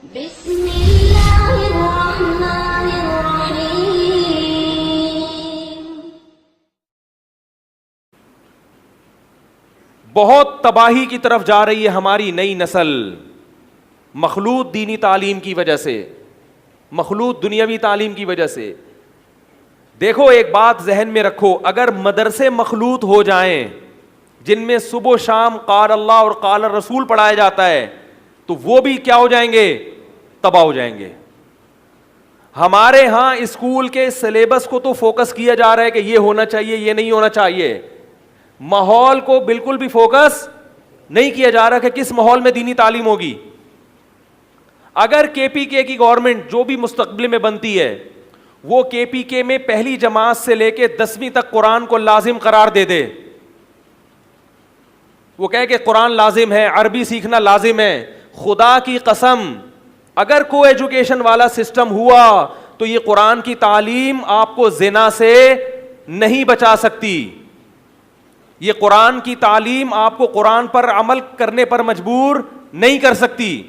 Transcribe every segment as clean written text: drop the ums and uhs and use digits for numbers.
بسم اللہ الرحمن الرحیم. بہت تباہی کی طرف جا رہی ہے ہماری نئی نسل مخلوط دینی تعلیم کی وجہ سے, مخلوط دنیاوی تعلیم کی وجہ سے. دیکھو ایک بات ذہن میں رکھو, اگر مدرسے مخلوط ہو جائیں جن میں صبح و شام قال اللہ اور قال رسول پڑھایا جاتا ہے تو وہ بھی کیا ہو جائیں گے, تباہ ہو جائیں گے. ہمارے ہاں اسکول کے سلیبس کو تو فوکس کیا جا رہا ہے کہ یہ ہونا چاہیے, یہ نہیں ہونا چاہیے. ماحول کو بالکل بھی فوکس نہیں کیا جا رہا کہ کس ماحول میں دینی تعلیم ہوگی. اگر کے پی کے کی گورنمنٹ جو بھی مستقبل میں بنتی ہے وہ کے پی کے میں پہلی جماعت سے لے کے 10ویں تک قرآن کو لازم قرار دے دے, وہ کہے کہ قرآن لازم ہے, عربی سیکھنا لازم ہے, خدا کی قسم اگر کو ایجوکیشن والا سسٹم ہوا تو یہ قرآن کی تعلیم آپ کو زنا سے نہیں بچا سکتی. یہ قرآن کی تعلیم آپ کو قرآن پر عمل کرنے پر مجبور نہیں کر سکتی.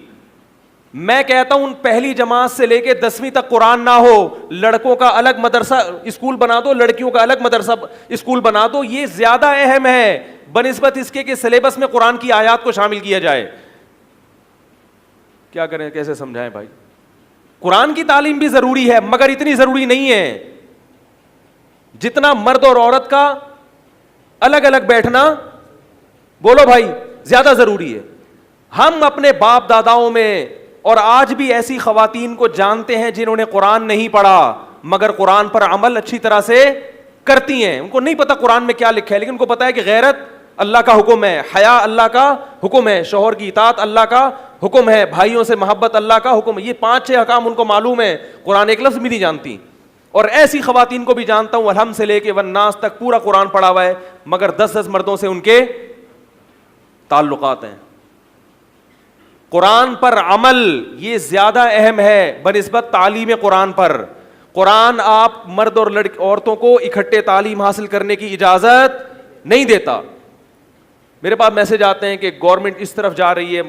میں کہتا ہوں پہلی جماعت سے لے کے 10ویں تک قرآن نہ ہو, لڑکوں کا الگ مدرسہ اسکول بنا دو, لڑکیوں کا الگ مدرسہ اسکول بنا دو. یہ زیادہ اہم ہے بنسبت اس کے کہ سلیبس میں قرآن کی آیات کو شامل کیا جائے. کیا کریں, کیسے سمجھائیں بھائی؟ قرآن کی تعلیم بھی ضروری ہے مگر اتنی ضروری نہیں ہے جتنا مرد اور عورت کا الگ الگ بیٹھنا, بولو بھائی, زیادہ ضروری ہے. ہم اپنے باپ داداؤں میں اور آج بھی ایسی خواتین کو جانتے ہیں جنہوں نے قرآن نہیں پڑھا مگر قرآن پر عمل اچھی طرح سے کرتی ہیں. ان کو نہیں پتا قرآن میں کیا لکھا ہے لیکن ان کو پتا ہے کہ غیرت اللہ کا حکم ہے, حیا اللہ کا حکم ہے, شوہر کی اطاعت اللہ کا حکم ہے, بھائیوں سے محبت اللہ کا حکم ہے. یہ 5-6 احکام ان کو معلوم ہے, قرآن ایک لفظ بھی نہیں جانتی. اور ایسی خواتین کو بھی جانتا ہوں الحمد سے لے کے والناس تک پورا قرآن پڑھا ہوا ہے مگر 10 مردوں سے ان کے تعلقات ہیں. قرآن پر عمل یہ زیادہ اہم ہے بنسبت تعلیم قرآن پر. قرآن آپ مرد اور عورتوں کو اکٹھے تعلیم حاصل کرنے کی اجازت نہیں دیتا. میرے پاس میسج آتے ہیں کہ گورنمنٹ اس طرف جا رہی ہے,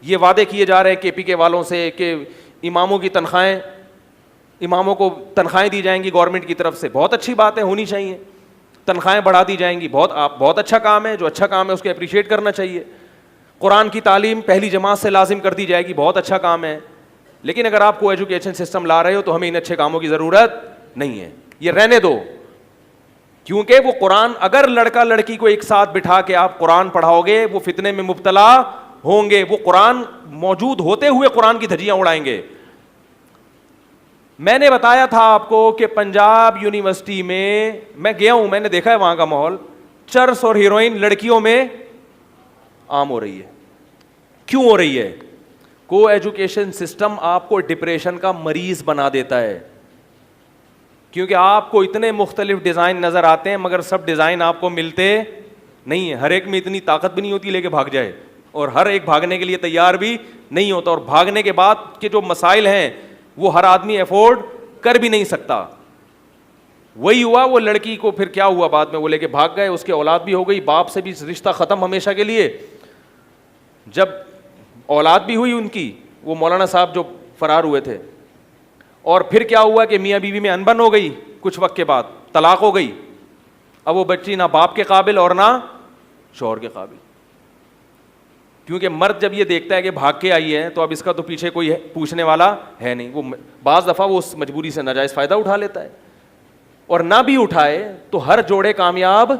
یہ وعدے کیے جا رہے ہیں کے پی کے والوں سے کہ اماموں کی تنخواہیں, اماموں کو تنخواہیں دی جائیں گی گورنمنٹ کی طرف سے. بہت اچھی بات ہے, ہونی چاہیے, تنخواہیں بڑھا دی جائیں گی, بہت اچھا کام ہے. جو اچھا کام ہے اس کو اپریشیٹ کرنا چاہیے. قرآن کی تعلیم پہلی جماعت سے لازم کر دی جائے گی, بہت اچھا کام ہے. لیکن اگر آپ کو ایجوکیشن سسٹم لا رہے ہو تو ہمیں ان اچھے کاموں کی ضرورت نہیں ہے, یہ رہنے دو. کیونکہ وہ قرآن اگر لڑکا لڑکی کو ایک ساتھ بٹھا کے آپ قرآن پڑھاؤ گے وہ فتنے میں مبتلا ہوں گے. وہ قرآن موجود ہوتے ہوئے قرآن کی دھجیاں اڑائیں گے. میں نے بتایا تھا آپ کو کہ پنجاب یونیورسٹی میں گیا ہوں, میں نے دیکھا ہے وہاں کا ماحول. چرس اور ہیروئن لڑکیوں میں عام ہو رہی ہے. کیوں ہو رہی ہے؟ کو ایجوکیشن سسٹم آپ کو ڈپریشن کا مریض بنا دیتا ہے. کیونکہ آپ کو اتنے مختلف ڈیزائن نظر آتے ہیں مگر سب ڈیزائن آپ کو ملتے نہیں ہیں. ہر ایک میں اتنی طاقت بھی نہیں ہوتی لے کے بھاگ جائے, اور ہر ایک بھاگنے کے لیے تیار بھی نہیں ہوتا, اور بھاگنے کے بعد کے جو مسائل ہیں وہ ہر آدمی افورڈ کر بھی نہیں سکتا. وہی ہوا, وہ لڑکی کو پھر کیا ہوا بعد میں, وہ لے کے بھاگ گئے, اس کے اولاد بھی ہو گئی, باپ سے بھی رشتہ ختم ہمیشہ کے لیے. جب اولاد بھی ہوئی ان کی, وہ مولانا صاحب جو فرار ہوئے تھے, اور پھر کیا ہوا کہ میاں بیوی میں انبن ہو گئی, کچھ وقت کے بعد طلاق ہو گئی. اب وہ بچی نہ باپ کے قابل اور نہ شوہر کے قابل. کیونکہ مرد جب یہ دیکھتا ہے کہ بھاگ کے آئی ہے تو اب اس کا تو پیچھے کوئی پوچھنے والا ہے نہیں. وہ بعض دفعہ وہ اس مجبوری سے ناجائز فائدہ اٹھا لیتا ہے, اور نہ بھی اٹھائے تو ہر جوڑے کامیاب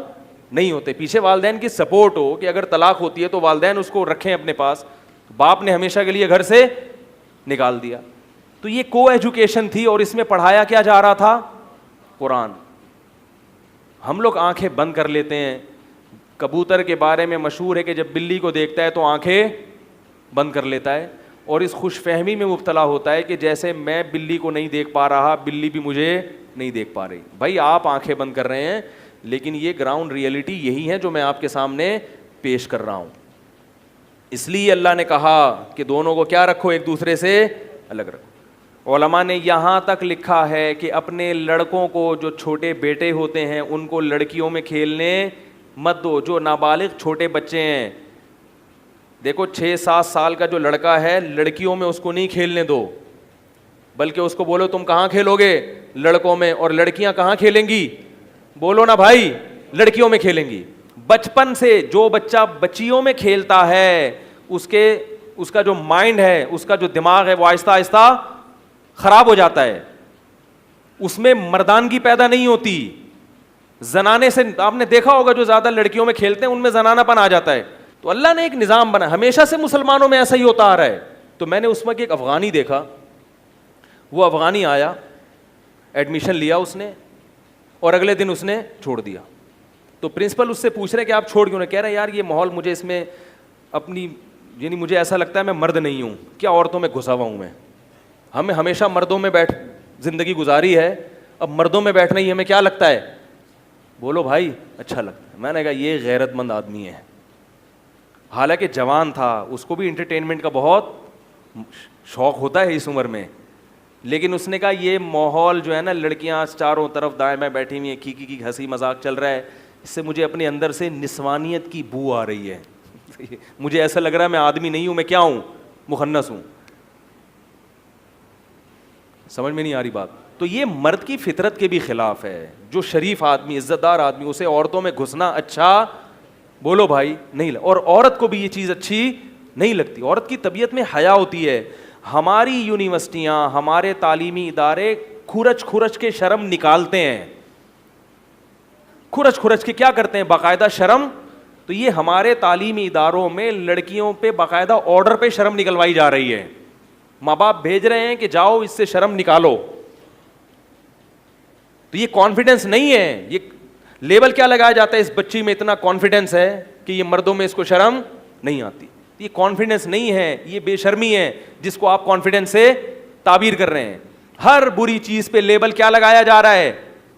نہیں ہوتے. پیچھے والدین کی سپورٹ ہو کہ اگر طلاق ہوتی ہے تو والدین اس کو رکھیں اپنے پاس. باپ نے ہمیشہ کے لیے گھر سے نکال دیا. تو یہ کو ایجوکیشن تھی, اور اس میں پڑھایا کیا جا رہا تھا؟ قرآن. ہم لوگ آنکھیں بند کر لیتے ہیں. کبوتر کے بارے میں مشہور ہے کہ جب بلی کو دیکھتا ہے تو آنکھیں بند کر لیتا ہے, اور اس خوش فہمی میں مبتلا ہوتا ہے کہ جیسے میں بلی کو نہیں دیکھ پا رہا, بلی بھی مجھے نہیں دیکھ پا رہی. بھائی آپ آنکھیں بند کر رہے ہیں, لیکن یہ گراؤنڈ ریئلٹی یہی ہے جو میں آپ کے سامنے پیش کر رہا ہوں. اس لیے اللہ نے کہا کہ دونوں کو کیا رکھو, ایک دوسرے سے الگ رکھو. علماء نے یہاں تک لکھا ہے کہ اپنے لڑکوں کو, جو چھوٹے بیٹے ہوتے ہیں, ان کو لڑکیوں میں کھیلنے مت دو. جو نابالغ چھوٹے بچے ہیں دیکھو 6-7 سال کا جو لڑکا ہے, لڑکیوں میں اس کو نہیں کھیلنے دو, بلکہ اس کو بولو تم کہاں کھیلو گے, لڑکوں میں, اور لڑکیاں کہاں کھیلیں گی, بولو نا بھائی, لڑکیوں میں کھیلیں گی. بچپن سے جو بچہ بچیوں میں کھیلتا ہے اس کا جو مائنڈ ہے, اس کا جو دماغ ہے, وہ آہستہ آہستہ خراب ہو جاتا ہے, اس میں مردانگی پیدا نہیں ہوتی. زنانے سے آپ نے دیکھا ہوگا جو زیادہ لڑکیوں میں کھیلتے ہیں ان میں زنانہ پن آ جاتا ہے. تو اللہ نے ایک نظام بنا, ہمیشہ سے مسلمانوں میں ایسا ہی ہوتا آ رہا ہے. تو میں نے اس وقت ایک افغانی دیکھا, وہ افغانی آیا, ایڈمیشن لیا اس نے, اور اگلے دن اس نے چھوڑ دیا. تو پرنسپل اس سے پوچھ رہے کہ آپ چھوڑ کیوں نہیں, کہہ رہے یار یہ ماحول مجھے اس میں اپنی, یعنی مجھے ایسا لگتا ہے میں مرد نہیں ہوں, کیا عورتوں میں گھسا ہوا ہوں میں, ہمیں ہمیشہ مردوں میں بیٹھ زندگی گزاری ہے, اب مردوں میں بیٹھنا ہی ہمیں کیا لگتا ہے, بولو بھائی اچھا لگتا ہے. میں نے کہا یہ غیرت مند آدمی ہے, حالانکہ جوان تھا, اس کو بھی انٹرٹینمنٹ کا بہت شوق ہوتا ہے اس عمر میں, لیکن اس نے کہا یہ ماحول جو ہے نا, لڑکیاں چاروں طرف دائیں بائیں بیٹھی ہوئی ہیں, کی ہنسی مذاق چل رہا ہے, اس سے مجھے اپنے اندر سے نسوانیت کی بو آ رہی ہے, مجھے ایسا لگ رہا ہے میں آدمی نہیں ہوں, میں کیا ہوں, مخنث ہوں. سمجھ میں نہیں آ رہی بات. تو یہ مرد کی فطرت کے بھی خلاف ہے. جو شریف آدمی, عزت دار آدمی, اسے عورتوں میں گھسنا اچھا, بولو بھائی, نہیں لگتا. اور عورت کو بھی یہ چیز اچھی نہیں لگتی. عورت کی طبیعت میں حیا ہوتی ہے. ہماری یونیورسٹیاں, ہمارے تعلیمی ادارے کھرچ کے شرم نکالتے ہیں, کھرچ کے کیا کرتے ہیں, باقاعدہ شرم. تو یہ ہمارے تعلیمی اداروں میں لڑکیوں پہ باقاعدہ آرڈر پہ شرم نکلوائی جا رہی ہے. ماں باپ بھیج رہے ہیں کہ جاؤ اس سے شرم نکالو. تو یہ کانفیڈنس نہیں ہے. یہ لیبل کیا لگایا جاتا ہے, اس بچی میں اتنا کانفیڈنس ہے کہ یہ مردوں میں اس کو شرم نہیں آتی. یہ کانفیڈنس نہیں ہے, یہ بے شرمی ہے جس کو آپ کانفیڈنس سے تعبیر کر رہے ہیں. ہر بری چیز پہ لیبل کیا لگایا جا رہا ہے.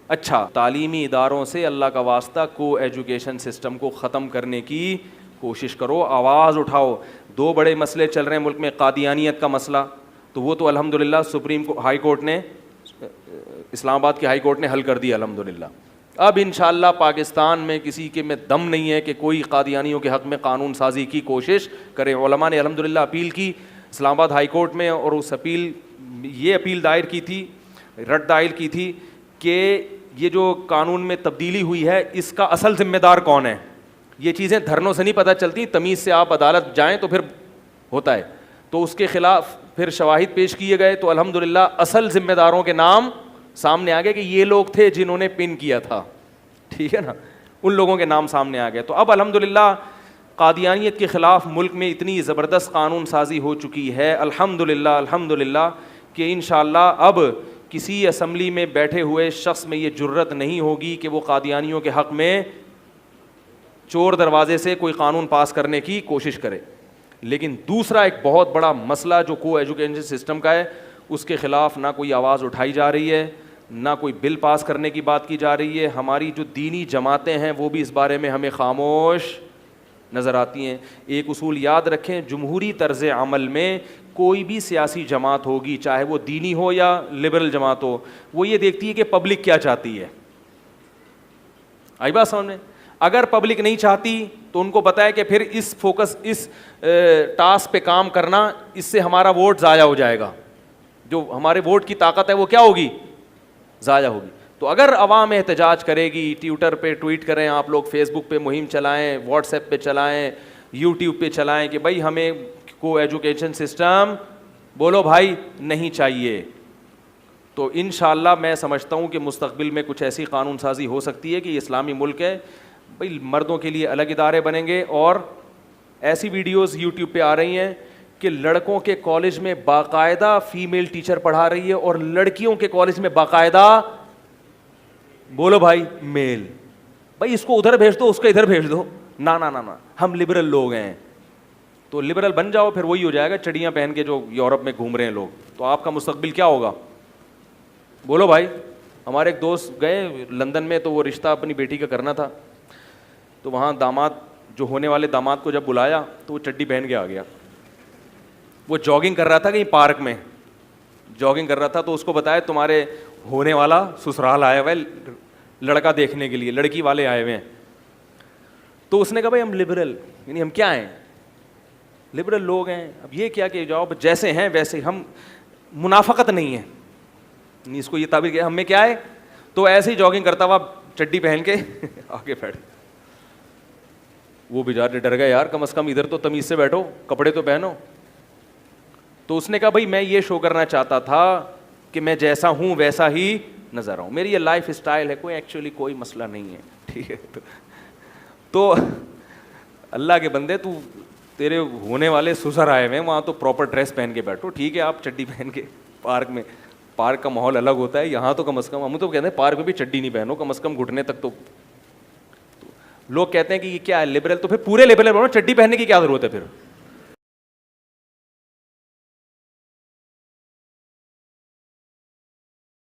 اچھا, تعلیمی اداروں سے اللہ کا واسطہ کو ایجوکیشن سسٹم کو ختم کرنے کی کوشش کرو, آواز اٹھاؤ. 2 بڑے مسئلے چل رہے ہیں ملک میں, قادیانیت کا مسئلہ, تو وہ تو الحمدللہ ہائی کورٹ نے, اسلام آباد کی ہائی کورٹ نے حل کر دیا الحمدللہ. اب انشاءاللہ پاکستان میں کسی کے میں دم نہیں ہے کہ کوئی قادیانیوں کے حق میں قانون سازی کی کوشش کرے. علماء نے الحمدللہ اپیل کی اسلام آباد ہائی کورٹ میں, اور اس یہ اپیل دائر کی تھی, رد دائر کی تھی کہ یہ جو قانون میں تبدیلی ہوئی ہے اس کا اصل ذمہ دار کون ہے. یہ چیزیں دھرنوں سے نہیں پتہ چلتی, تمیز سے آپ عدالت جائیں تو پھر ہوتا ہے. تو اس کے خلاف پھر شواہد پیش کیے گئے, تو الحمدللہ اصل ذمہ داروں کے نام سامنے آ گئے کہ یہ لوگ تھے جنہوں نے پن کیا تھا, ٹھیک ہے نا, ان لوگوں کے نام سامنے آ گئے. تو اب الحمدللہ قادیانیت کے خلاف ملک میں اتنی زبردست قانون سازی ہو چکی ہے الحمدللہ کہ انشاءاللہ اب کسی اسمبلی میں بیٹھے ہوئے شخص میں یہ جرت نہیں ہوگی کہ وہ قادیانیوں کے حق میں چور دروازے سے کوئی قانون پاس کرنے کی کوشش کرے. لیکن دوسرا ایک بہت بڑا مسئلہ جو کو ایجوکیشن سسٹم کا ہے, اس کے خلاف نہ کوئی آواز اٹھائی جا رہی ہے, نہ کوئی بل پاس کرنے کی بات کی جا رہی ہے. ہماری جو دینی جماعتیں ہیں وہ بھی اس بارے میں ہمیں خاموش نظر آتی ہیں. ایک اصول یاد رکھیں, جمہوری طرز عمل میں کوئی بھی سیاسی جماعت ہوگی, چاہے وہ دینی ہو یا لبرل جماعت ہو, وہ یہ دیکھتی ہے کہ پبلک کیا چاہتی ہے. آئی بات سمجھ میں؟ اگر پبلک نہیں چاہتی تو ان کو پتہ ہے کہ پھر اس ٹاسک پہ کام کرنا, اس سے ہمارا ووٹ ضائع ہو جائے گا. جو ہمارے ووٹ کی طاقت ہے وہ کیا ہوگی, ضائع ہوگی. تو اگر عوام احتجاج کرے گی, ٹویٹر پہ ٹویٹ کریں آپ لوگ, فیس بک پہ مہم چلائیں, واٹس ایپ پہ چلائیں, یوٹیوب پہ چلائیں کہ بھائی ہمیں کو ایجوکیشن سسٹم, بولو بھائی, نہیں چاہیے, تو انشاءاللہ میں سمجھتا ہوں کہ مستقبل میں کچھ ایسی قانون سازی ہو سکتی ہے کہ یہ اسلامی ملک ہے بھائی, مردوں کے لیے الگ ادارے بنیں گے. اور ایسی ویڈیوز یوٹیوب پہ آ رہی ہیں کہ لڑکوں کے کالج میں باقاعدہ فیمیل ٹیچر پڑھا رہی ہے اور لڑکیوں کے کالج میں باقاعدہ, بولو بھائی, میل. بھائی اس کو ادھر بھیج دو, اس کو ادھر بھیج دو. نا نا نا نا, ہم لبرل لوگ ہیں, تو لبرل بن جاؤ, پھر وہی ہو جائے گا چڑیاں پہن کے جو یورپ میں گھوم رہے ہیں لوگ. تو آپ کا مستقبل کیا ہوگا, بولو بھائی. ہمارے ایک دوست گئے لندن میں, تو وہ رشتہ اپنی بیٹی کا کرنا تھا, تو وہاں داماد, جو ہونے والے داماد کو جب بلایا تو وہ چڈی پہن کے آ گیا. وہ جاگنگ کر رہا تھا کہیں پارک میں, جاگنگ کر رہا تھا, تو اس کو بتایا تمہارے ہونے والا سسرال آیا ہوا ہے لڑکا دیکھنے کے لیے, لڑکی والے آئے ہوئے ہیں. تو اس نے کہا بھائی ہم لبرل, یعنی ہم کیا ہیں, لبرل لوگ ہیں. اب یہ کیا کہ جاؤ جیسے ہیں ویسے, ہم منافقت نہیں ہے, اس کو یہ تعبیر کیا ہم میں کیا ہے, تو ایسے ہی جاگنگ کرتا ہوا چڈی پہن کے آگے بیٹھ. وہ بیچارے ڈر گئے, یار کم از کم ادھر تو تمیز سے بیٹھو, کپڑے تو پہنو. تو اس نے کہا بھائی میں یہ شو کرنا چاہتا تھا کہ میں جیسا ہوں ویسا ہی نظر آؤں, میری یہ لائف اسٹائل ہے, کوئی ایکچولی کوئی مسئلہ نہیں ہے, ٹھیک ہے. تو اللہ کے بندے, تو تیرے ہونے والے سسر آئے ہوئے ہیں, وہاں تو پراپر ڈریس پہن کے بیٹھو, ٹھیک ہے آپ چڈی پہن کے پارک میں, پارک کا ماحول الگ ہوتا ہے, یہاں تو کم از کم ہم تو کہتے ہیں پارک میں بھی چڈی نہیں پہنو, کم از کم گھٹنے تک. تو لوگ کہتے ہیں کہ یہ کیا ہے لبرل, تو پھر پورے لبرل بنو, چڈی پہننے کی کیا ضرورت ہے پھر.